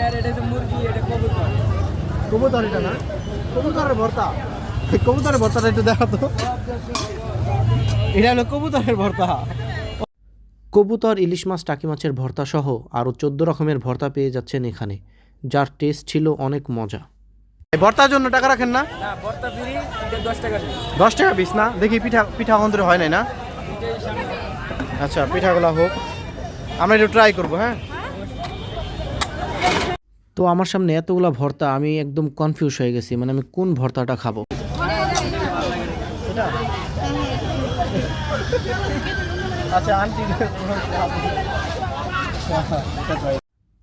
আর এটা তো মুরগি, এটা কবুতর। কবুতর এটা না? কবুতরের ভর্তা। কবুতরের ভর্তাটা একটু দেখা তো। এটা হলো কবুতরের ভর্তা। কবুতর, ইলিশ মাছ, টাকি মাছের ভর্তা সহ আরও 14 রকমের ভর্তা পেয়ে যাচ্ছেন এখানে, যার টেস্ট ছিল অনেক মজা। এই ভর্তার জন্য টাকা রাখেন না? না, ভর্তা ফ্রি, এটা 10 টাকা পিস। 10 টাকা পিস না? দেখি পিঠা অন্তরে হয় নাই না? এটাই সামনে। আচ্ছা, পিঠাগুলো হোক, আমরা একটু ট্রাই করবো। হ্যাঁ, তো আমার সামনে এতগুলা ভর্তা, আমি একদম কনফিউজ হয়ে গেছি, মানে আমি কোন ভর্তাটা খাবো। আচ্ছা আন্টি,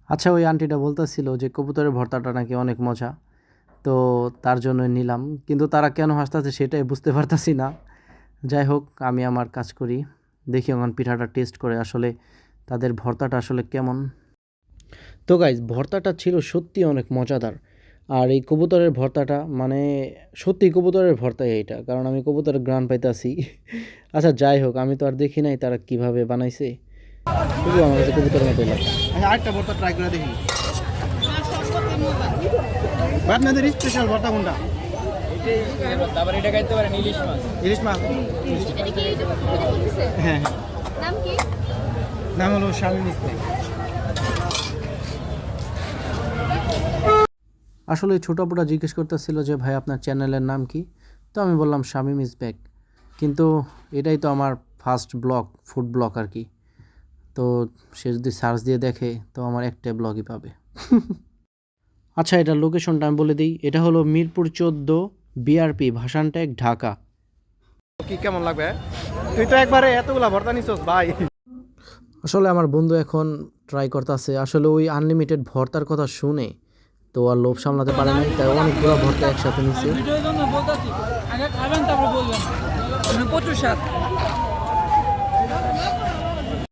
আচ্ছা ওই আন্টিটা বলতেছিল যে কবুতরের ভর্তাটা নাকি অনেক মজা, তো তার জন্য নিলাম, কিন্তু তারা কেন হাসতেছে সেটাই বুঝতে পারতাছি না। যাই হোক, আমি আমার কাজ করি, দেখি ওখান পিঠাটা টেস্ট করে আসলে তাদের ভর্তাটা আসলে কেমন। তো গাইজ, ভর্তাটা ছিল সত্যি অনেক মজাদার। আর এই কবুতরের ভর্তাটা মানে সত্যি কবুতরের ভর্তাই এইটা, কারণ আমি কবুতরের গ্রান পাইতাছি। আচ্ছা যাই হোক, আমি তো আর দেখি নাই তারা কিভাবে বানাইছে, শুধু আমার কাছে কবুতরের মতোই লাগে। আচ্ছা আরেকটা ভর্তা ট্রাই করে দেখি। আপনাদের স্পেশাল ভর্তা কোনটা? এটাই ভর্তা। আবার এটা খাইতে পারেন ইলিশ মাছ। ইলিশ মাছ? হ্যাঁ হ্যাঁ। নাম কি? নাম হলো শামিম ইসলাম। আসলে ছোটাপুটা জিজ্ঞেস করতেছিল যে ভাই আপনার চ্যানেলের নাম কি, তো আমি বললাম শামিম ইজ ব্যাক, কিন্তু এটাই তো আমার ফার্স্ট ব্লগ, ফুড ব্লগ আর কি, তো সে যদি সার্চ দিয়ে দেখে তো আমার একটাই ব্লগই পাবে। আচ্ছা, এটার লোকেশনটা আমি বলে দিই, এটা হলো মিরপুর 14 বিআরপি ভাসান ট্যাগ, ঢাকা। কি কেমন লাগবে? তুই তো একবারে এতগুলা ভর্তা নিছস ভাই। আসলে আমার বন্ধু এখন ট্রাই করতেছে, আসলে ওই আনলিমিটেড ভর্তার কথা শুনে তো আর লোভ সামলাতে পারে নাই, তাই অনেকগুলো ভর্তা একসাথে নিছে। ভিডিওর জন্য বলতাছি, আগে খাবেন তারপর বলবেন। প্রচুর স্বাদ।